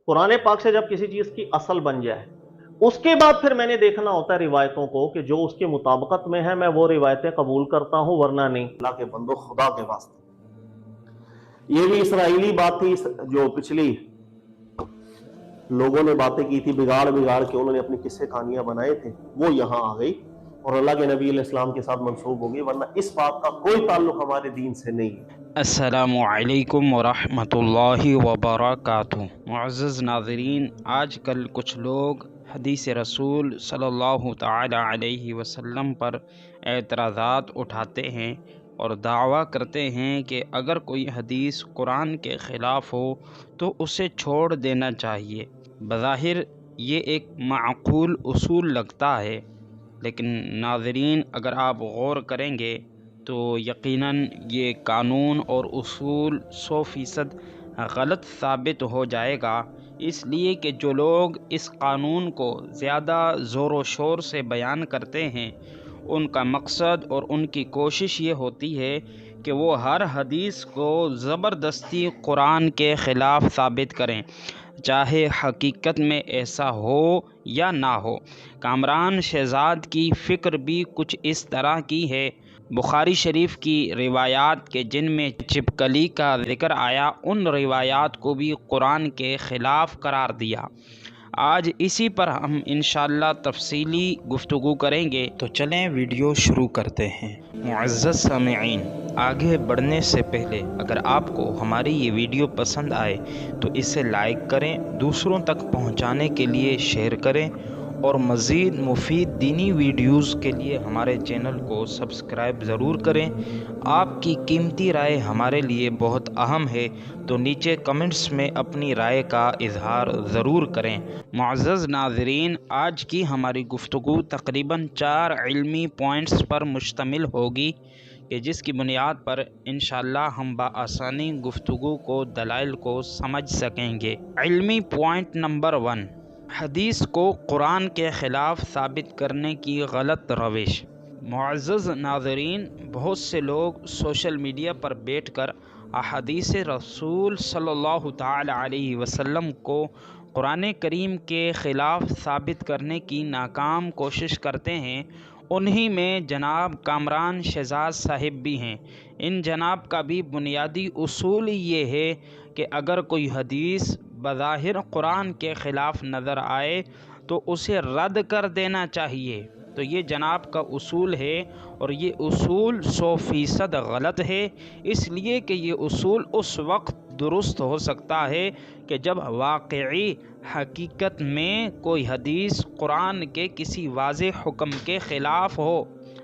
قرآن پاک سے جب کسی چیز کی اصل بن جائے، اس کے بعد پھر میں نے دیکھنا ہوتا ہے روایتوں کو کہ جو اس کے مطابقت میں ہے میں وہ روایتیں قبول کرتا ہوں، ورنہ نہیں۔ اللہ کے بندو، خدا کے واسطے، یہ بھی اسرائیلی بات تھی جو پچھلی لوگوں نے باتیں کی تھی، بگاڑ بگاڑ کے انہوں نے اپنی قصے کہانیاں بنائے تھے، وہ یہاں آ گئی اور اللہ کے نبی علیہ السلام کے ساتھ منسوب ہو گئی، ورنہ اس بات کا کوئی تعلق ہمارے دین سے نہیں ہے۔ السلام علیکم ورحمۃ اللہ وبرکاتہ۔ معزز ناظرین، آج کل کچھ لوگ حدیث رسول صلی اللہ تعالی علیہ وسلم پر اعتراضات اٹھاتے ہیں اور دعویٰ کرتے ہیں کہ اگر کوئی حدیث قرآن کے خلاف ہو تو اسے چھوڑ دینا چاہیے۔ بظاہر یہ ایک معقول اصول لگتا ہے، لیکن ناظرین اگر آپ غور کریں گے تو یقیناً یہ قانون اور اصول 100% غلط ثابت ہو جائے گا، اس لیے کہ جو لوگ اس قانون کو زیادہ زور و شور سے بیان کرتے ہیں ان کا مقصد اور ان کی کوشش یہ ہوتی ہے کہ وہ ہر حدیث کو زبردستی قرآن کے خلاف ثابت کریں، چاہے حقیقت میں ایسا ہو یا نہ ہو۔ کامران شہزاد کی فکر بھی کچھ اس طرح کی ہے۔ بخاری شریف کی روایات کے جن میں چپکلی کا ذکر آیا، ان روایات کو بھی قرآن کے خلاف قرار دیا۔ آج اسی پر ہم انشاءاللہ تفصیلی گفتگو کریں گے، تو چلیں ویڈیو شروع کرتے ہیں۔ معزز سامعین، آگے بڑھنے سے پہلے اگر آپ کو ہماری یہ ویڈیو پسند آئے تو اسے لائک کریں، دوسروں تک پہنچانے کے لیے شیئر کریں، اور مزید مفید دینی ویڈیوز کے لیے ہمارے چینل کو سبسکرائب ضرور کریں۔ آپ کی قیمتی رائے ہمارے لیے بہت اہم ہے، تو نیچے کمنٹس میں اپنی رائے کا اظہار ضرور کریں۔ معزز ناظرین، آج کی ہماری گفتگو تقریباً 4 علمی پوائنٹس پر مشتمل ہوگی کہ جس کی بنیاد پر انشاءاللہ ہم بآسانی گفتگو کو، دلائل کو سمجھ سکیں گے۔ علمی پوائنٹ نمبر 1، حدیث کو قرآن کے خلاف ثابت کرنے کی غلط روش۔ معزز ناظرین، بہت سے لوگ سوشل میڈیا پر بیٹھ کر احادیث رسول صلی اللہ تعالی علیہ وسلم کو قرآن کریم کے خلاف ثابت کرنے کی ناکام کوشش کرتے ہیں۔ انہی میں جناب کامران شہزاد صاحب بھی ہیں۔ ان جناب کا بھی بنیادی اصول یہ ہے کہ اگر کوئی حدیث بظاہر قرآن کے خلاف نظر آئے تو اسے رد کر دینا چاہیے۔ تو یہ جناب کا اصول ہے، اور یہ اصول 100% غلط ہے، اس لیے کہ یہ اصول اس وقت درست ہو سکتا ہے کہ جب واقعی حقیقت میں کوئی حدیث قرآن کے کسی واضح حکم کے خلاف ہو۔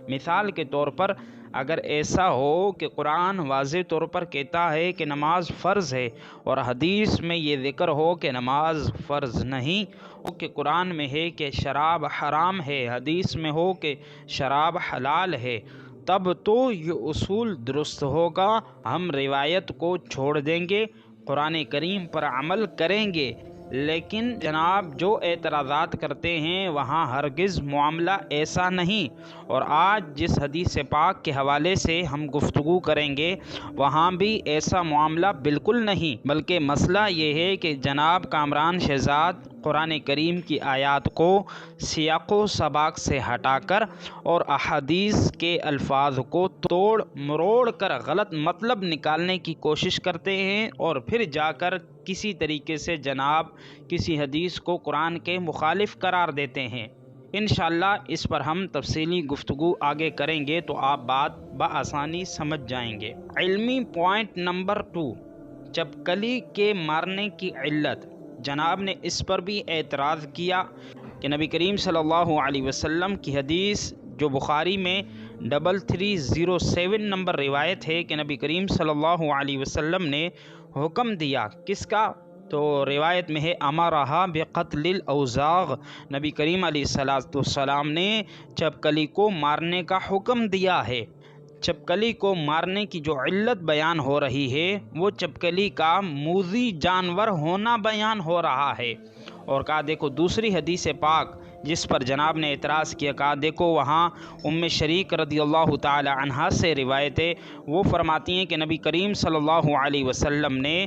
مثال کے طور پر اگر ایسا ہو کہ قرآن واضح طور پر کہتا ہے کہ نماز فرض ہے، اور حدیث میں یہ ذکر ہو کہ نماز فرض نہیں، ہو کہ قرآن میں ہے کہ شراب حرام ہے، حدیث میں ہو کہ شراب حلال ہے، تب تو یہ اصول درست ہوگا، ہم روایت کو چھوڑ دیں گے، قرآن کریم پر عمل کریں گے۔ لیکن جناب جو اعتراضات کرتے ہیں وہاں ہرگز معاملہ ایسا نہیں، اور آج جس حدیث پاک کے حوالے سے ہم گفتگو کریں گے وہاں بھی ایسا معاملہ بالکل نہیں، بلکہ مسئلہ یہ ہے کہ جناب کامران شہزاد قرآن کریم کی آیات کو سیاق و سباق سے ہٹا کر اور احادیث کے الفاظ کو توڑ مروڑ کر غلط مطلب نکالنے کی کوشش کرتے ہیں، اور پھر جا کر کسی طریقے سے جناب کسی حدیث کو قرآن کے مخالف قرار دیتے ہیں۔ انشاءاللہ اس پر ہم تفصیلی گفتگو آگے کریں گے تو آپ بات بآسانی سمجھ جائیں گے۔ علمی پوائنٹ نمبر 2، چپکلی کے مارنے کی علت۔ جناب نے اس پر بھی اعتراض کیا کہ نبی کریم صلی اللہ علیہ وسلم کی حدیث جو بخاری میں 3307 نمبر روایت ہے کہ نبی کریم صلی اللہ علیہ وسلم نے حکم دیا، کس کا؟ تو روایت میں ہے امرہا بقتل الاوزاغ، نبی کریم علیہ السلام نے چپکلی کو مارنے کا حکم دیا ہے۔ چپکلی کو مارنے کی جو علت بیان ہو رہی ہے وہ چپکلی کا موذی جانور ہونا بیان ہو رہا ہے، اور کہا دیکھو دوسری حدیث پاک جس پر جناب نے اعتراض کیا، کہا دیکھو وہاں ام شریک رضی اللہ تعالی عنہا سے روایت ہے، وہ فرماتی ہیں کہ نبی کریم صلی اللہ علیہ وسلم نے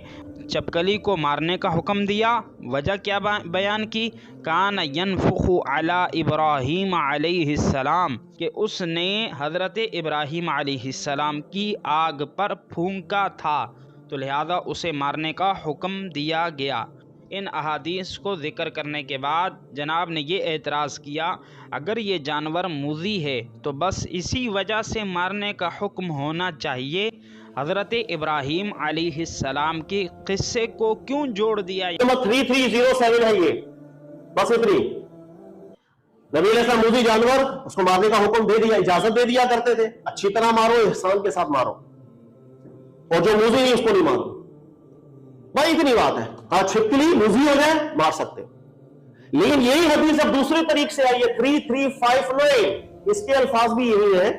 چپکلی کو مارنے کا حکم دیا، وجہ کیا بیان کی، کان ینفخ علی ابراہیم علیہ السلام، کہ اس نے حضرت ابراہیم علیہ السلام کی آگ پر پھونکا تھا، تو لہذا اسے مارنے کا حکم دیا گیا۔ ان احادیث کو ذکر کرنے کے بعد جناب نے یہ اعتراض کیا، اگر یہ جانور موذی ہے تو بس اسی وجہ سے مارنے کا حکم ہونا چاہیے، حضرت ابراہیم علیہ السلام کے قصے کو کیوں جوڑ دیا؟ 3307 ہے یہ، بس اتنی۔ نبی علیہ السلام موذی جانور، اس کو مارنے کا حکم دے دیا، اجازت دے دیا کرتے تھے، اچھی طرح مارو، احسان کے ساتھ مارو، اور جو موذی نہیں اس کو نہیں مارو، بھائی اتنی بات ہے۔ ہاں چھپکلی موذی ہو جائے مار سکتے، لیکن یہی حدیث اب دوسرے طریق سے آئی ہے 3359، اس کے الفاظ بھی یہی ہیں،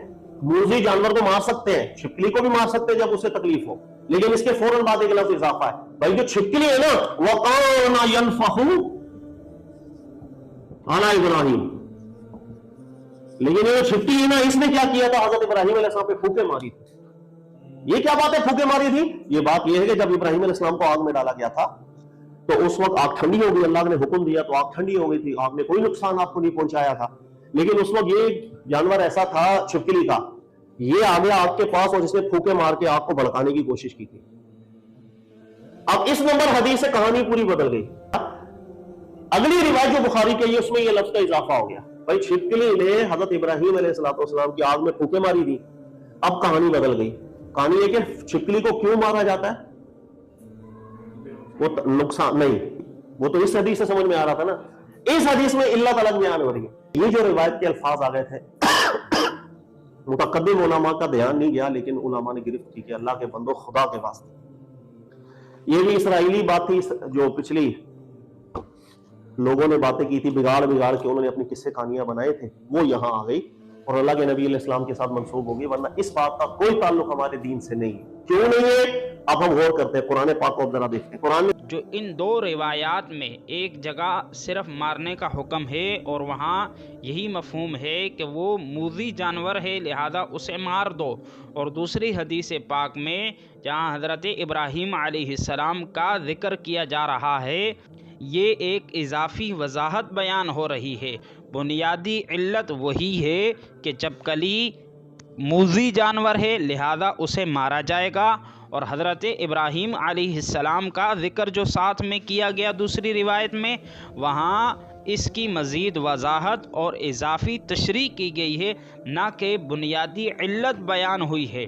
موذی جانور کو مار سکتے ہیں، چھپکلی کو بھی مار سکتے ہیں جب اسے تکلیف ہو، لیکن اس کے فوراً بعد ایک لفظ اضافہ ہے، بھائی جو چھپکلی ہے نا، وَقَانَ يَنْفَخُ عَلَى إِبْرَاهِيمَ، لیکن یہ چھپکلی ہے نا، اس نے کیا کیا تھا، حضرت ابراہیم علیہ السلام پہ پھونکے ماری تھی۔ یہ کیا بات ہے پھونکے ماری تھی؟ یہ بات یہ ہے کہ جب ابراہیم علیہ السلام کو آگ میں ڈالا گیا تھا تو اس وقت آگ ٹھنڈی ہو گئی، اللہ نے حکم دیا تو آگ ٹھنڈی ہو گئی تھی، آگ نے کوئی نقصان آپ کو نہیں پہنچایا تھا، لیکن اس وقت یہ جانور ایسا تھا، چھپکلی تھا، یہ آ گیا آگ کے پاس اور جس نے پھونکے مار کے آگ کو بھڑکانے کی کوشش کی تھی۔ اب اس نمبر حدیث سے کہانی پوری بدل گئی۔ اگلی روایت جو بخاری کی ہے اس میں یہ لفظ کا اضافہ ہو گیا، بھائی چھپکلی نے حضرت ابراہیم علیہ السلام کی آگ میں پھونکے ماری دی، اب کہانی بدل گئی۔ کہانی ہے کہ چھپکلی کو کیوں مارا جاتا ہے، وہ نقصان نہیں، وہ تو اس حدیث سے سمجھ میں آ رہا تھا نا، اس حدیث میں علت الگ بیان ہو رہی ہے۔ یہ جو روایت کے الفاظ آ گئے تھے متقدم علماء کا دھیان نہیں گیا، لیکن علماء نے گرفت کی کہ اللہ کے بندو خدا کے واسطے، یہ بھی اسرائیلی بات تھی جو پچھلی لوگوں نے باتیں کی تھی، بگاڑ کے انہوں نے اپنی قصے کہانیاں بنائے تھے، وہ یہاں آ گئی اور اللہ کے نبی علیہ السلام کے ساتھ منسوب ہوگی، ورنہ اس بات کا کوئی تعلق ہمارے دین سے نہیں ہے۔ کیوں نہیں ہے؟ اب ہم غور کرتے ہیں، قرآن پاک کو ذرا دیکھتے ہیں۔ قرآن میں جو ان دو روایات میں ایک جگہ صرف مارنے کا حکم ہے اور وہاں یہی مفہوم ہے کہ وہ موذی جانور ہے لہذا اسے مار دو، اور دوسری حدیث پاک میں جہاں حضرت ابراہیم علیہ السلام کا ذکر کیا جا رہا ہے، یہ ایک اضافی وضاحت بیان ہو رہی ہے۔ بنیادی علت وہی ہے کہ چپکلی موذی جانور ہے لہذا اسے مارا جائے گا، اور حضرت ابراہیم علیہ السلام کا ذکر جو ساتھ میں کیا گیا دوسری روایت میں، وہاں اس کی مزید وضاحت اور اضافی تشریح کی گئی ہے، نہ کہ بنیادی علت بیان ہوئی ہے۔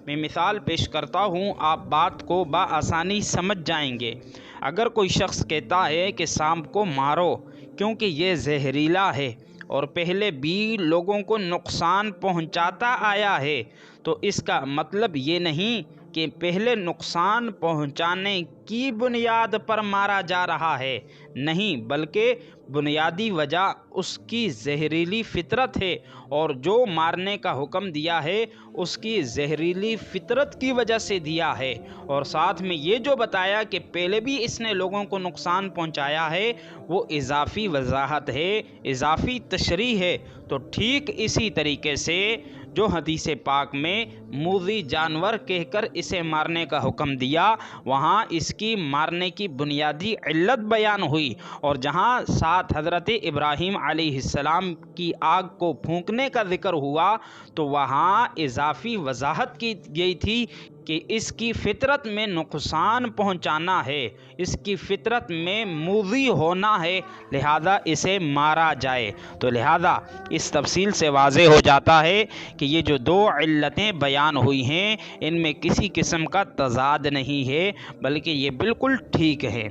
میں مثال پیش کرتا ہوں، آپ بات کو بآسانی سمجھ جائیں گے۔ اگر کوئی شخص کہتا ہے کہ سانپ کو مارو کیونکہ یہ زہریلا ہے اور پہلے بھی لوگوں کو نقصان پہنچاتا آیا ہے، تو اس کا مطلب یہ نہیں کہ پہلے نقصان پہنچانے کی بنیاد پر مارا جا رہا ہے، نہیں، بلکہ بنیادی وجہ اس کی زہریلی فطرت ہے، اور جو مارنے کا حکم دیا ہے اس کی زہریلی فطرت کی وجہ سے دیا ہے، اور ساتھ میں یہ جو بتایا کہ پہلے بھی اس نے لوگوں کو نقصان پہنچایا ہے، وہ اضافی وضاحت ہے، اضافی تشریح ہے۔ تو ٹھیک اسی طریقے سے جو حدیث پاک میں موذی جانور کہہ کر اسے مارنے کا حکم دیا، وہاں اس کی مارنے کی بنیادی علت بیان ہوئی، اور جہاں ساتھ حضرت ابراہیم علیہ السلام کی آگ کو پھونکنے کا ذکر ہوا تو وہاں اضافی وضاحت کی گئی تھی کہ اس کی فطرت میں نقصان پہنچانا ہے، اس کی فطرت میں موذی ہونا ہے، لہذا اسے مارا جائے۔ تو لہذا اس تفصیل سے واضح ہو جاتا ہے کہ یہ جو دو علتیں بیان ہوئی ہیں ان میں کسی قسم کا تضاد نہیں ہے، بلکہ یہ بالکل ٹھیک ہے۔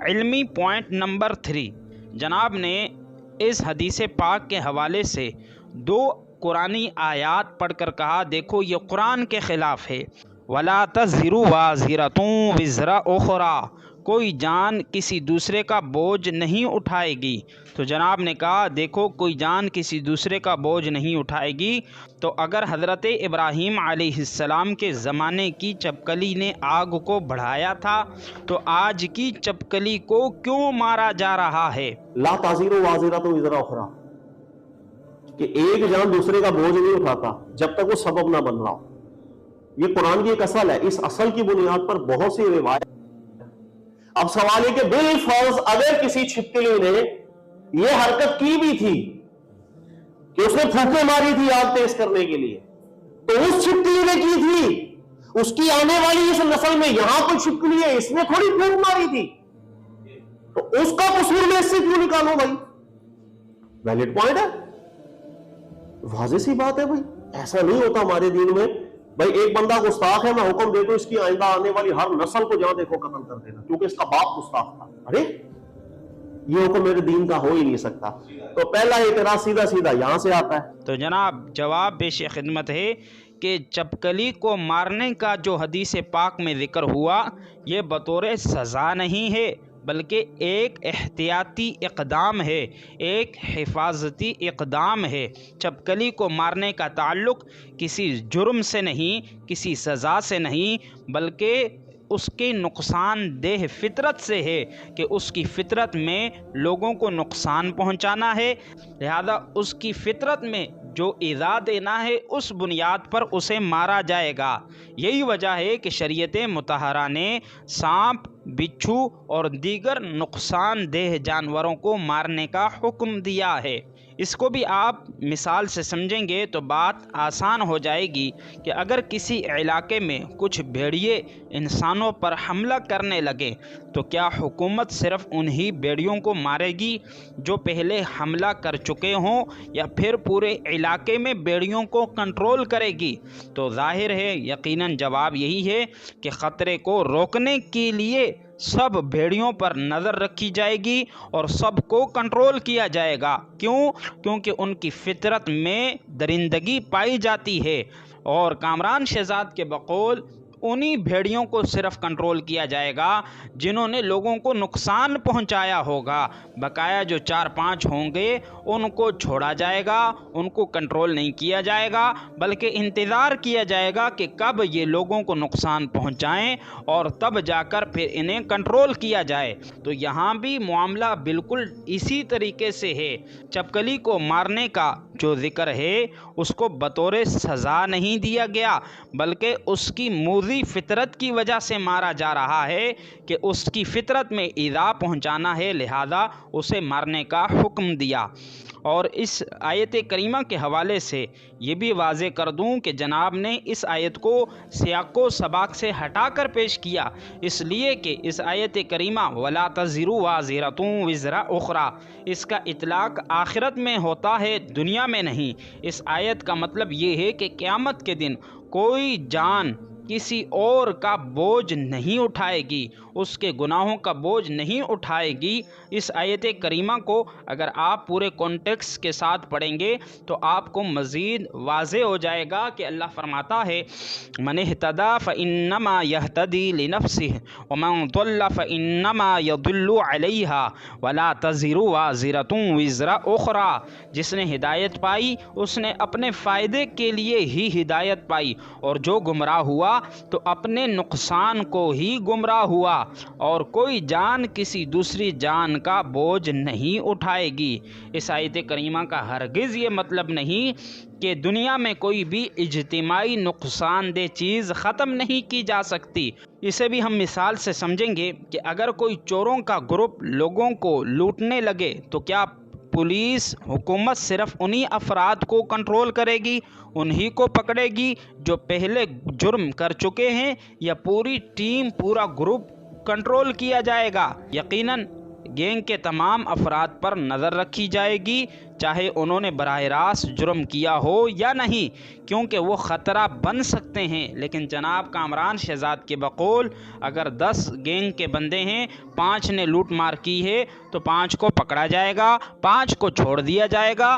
علمی پوائنٹ نمبر 3، جناب نے اس حدیث پاک کے حوالے سے دو قرآنی آیات پڑھ کر کہا، دیکھو یہ قرآن کے خلاف ہے، وَلَا تَزِرُ وَازِرَةٌ وِزْرَ أُخْرَىٰ، کوئی جان کسی دوسرے کا بوجھ نہیں اٹھائے گی۔ تو جناب نے کہا دیکھو کوئی جان کسی دوسرے کا بوجھ نہیں اٹھائے گی، تو اگر حضرت ابراہیم علیہ السلام کے زمانے کی چپکلی نے آگ کو بڑھایا تھا تو آج کی چپکلی کو کیوں مارا جا رہا ہے؟ لا تزر وازرۃ وزر اخری، کہ ایک جان دوسرے کا بوجھ نہیں اٹھاتا جب تک وہ سبب نہ بن رہا ہو۔ یہ قرآن کی ایک اصل ہے، اس اصل کی بنیاد پر بہت سی روایت۔ اب سوال ہے کہ بالفرض اگر کسی چھپکلی نے یہ حرکت کی بھی تھی کہ اس نے پھونکے ماری تھی آگ تیز کرنے کے لیے، تو اس چھپکلی نے کی تھی، اس کی آنے والی اس نسل میں یہاں کوئی چھپکلی ہے، اس نے تھوڑی پھونک ماری تھی، تو اس کا قصور میں اس سے کیوں نکالو بھائی؟ ویلڈ پوائنٹ ہے، واضح سی بات ہے بھائی۔ ایسا نہیں ہوتا ہمارے دین میں بھائی ایک بندہ گستاخ ہے میں حکم دے دوں اس کی آئندہ آنے والی ہر نسل کو جہاں دیکھو قتل کر دینا کیونکہ اس کا باپ گستاخ تھا۔ ارے یہ حکم میرے دین کا ہو ہی نہیں سکتا۔ تو پہلا اعتراض سیدھا سیدھا یہاں سے آتا ہے۔ تو جناب جواب پیش خدمت ہے کہ چپکلی کو مارنے کا جو حدیث پاک میں ذکر ہوا یہ بطور سزا نہیں ہے بلکہ ایک احتیاطی اقدام ہے، ایک حفاظتی اقدام ہے۔ چپکلی کو مارنے کا تعلق کسی جرم سے نہیں، کسی سزا سے نہیں، بلکہ اس کی نقصان دہ فطرت سے ہے کہ اس کی فطرت میں لوگوں کو نقصان پہنچانا ہے، لہذا اس کی فطرت میں جو ایذا دینا ہے اس بنیاد پر اسے مارا جائے گا۔ یہی وجہ ہے کہ شریعت مطہرہ نے سانپ، بچھو اور دیگر نقصان دہ جانوروں کو مارنے کا حکم دیا ہے۔ اس کو بھی آپ مثال سے سمجھیں گے تو بات آسان ہو جائے گی کہ اگر کسی علاقے میں کچھ بھیڑیے انسانوں پر حملہ کرنے لگے تو کیا حکومت صرف انہی بھیڑیوں کو مارے گی جو پہلے حملہ کر چکے ہوں یا پھر پورے علاقے میں بھیڑیوں کو کنٹرول کرے گی؟ تو ظاہر ہے یقیناً جواب یہی ہے کہ خطرے کو روکنے کے لیے سب بھیڑیوں پر نظر رکھی جائے گی اور سب کو کنٹرول کیا جائے گا۔ کیوں؟ کیونکہ ان کی فطرت میں درندگی پائی جاتی ہے، اور کامران شہزاد کے بقول انہی بھیڑیوں کو صرف کنٹرول کیا جائے گا جنہوں نے لوگوں کو نقصان پہنچایا ہوگا، بقایا جو 4-5 ہوں گے ان کو چھوڑا جائے گا، ان کو کنٹرول نہیں کیا جائے گا بلکہ انتظار کیا جائے گا کہ کب یہ لوگوں کو نقصان پہنچائیں اور تب جا کر پھر انہیں کنٹرول کیا جائے۔ تو یہاں بھی معاملہ بالکل اسی طریقے سے ہے۔ چپکلی کو مارنے کا جو ذکر ہے اس کو بطور سزا نہیں دیا گیا بلکہ اس کی موذی فطرت کی وجہ سے مارا جا رہا ہے کہ اس کی فطرت میں ایذا پہنچانا ہے، لہذا اسے مارنے کا حکم دیا۔ اور اس آیت کریمہ کے حوالے سے یہ بھی واضح کر دوں کہ جناب نے اس آیت کو سیاق و سباق سے ہٹا کر پیش کیا، اس لیے کہ اس آیت کریمہ وَلَا تَزِرُ وَازِرَةٌ وِزْرَ أُخْرَى اس کا اطلاق آخرت میں ہوتا ہے، دنیا میں نہیں۔ اس آیت کا مطلب یہ ہے کہ قیامت کے دن کوئی جان کسی اور کا بوجھ نہیں اٹھائے گی، اس کے گناہوں کا بوجھ نہیں اٹھائے گی۔ اس آیت کریمہ کو اگر آپ پورے کانٹیکسٹ کے ساتھ پڑھیں گے تو آپ کو مزید واضح ہو جائے گا کہ اللہ فرماتا ہے من اہتدی فانما یہتدی لنفسہ ومن ضل فانما یضل علیہا ولا تزر وازرۃ وزر اخری۔ جس نے ہدایت پائی اس نے اپنے فائدے کے لیے ہی ہدایت پائی، اور جو گمراہ ہوا تو اپنے نقصان کو ہی گمراہ ہوا، اور کوئی جان کسی دوسری جان کا بوجھ نہیں اٹھائے گی۔ اس آیت کریمہ کا ہرگز یہ مطلب نہیں کہ دنیا میں کوئی بھی اجتماعی نقصان دہ چیز ختم نہیں کی جا سکتی۔ اسے بھی ہم مثال سے سمجھیں گے کہ اگر کوئی چوروں کا گروپ لوگوں کو لوٹنے لگے تو کیا پولیس حکومت صرف انہی افراد کو کنٹرول کرے گی، انہی کو پکڑے گی جو پہلے جرم کر چکے ہیں، یا پوری ٹیم، پورا گروپ کنٹرول کیا جائے گا؟ یقیناً گینگ کے تمام افراد پر نظر رکھی جائے گی، چاہے انہوں نے براہ راست جرم کیا ہو یا نہیں، کیونکہ وہ خطرہ بن سکتے ہیں۔ لیکن جناب کامران شہزاد کے بقول اگر 10 گینگ کے بندے ہیں، 5 نے لوٹ مار کی ہے تو 5 کو پکڑا جائے گا، 5 کو چھوڑ دیا جائے گا،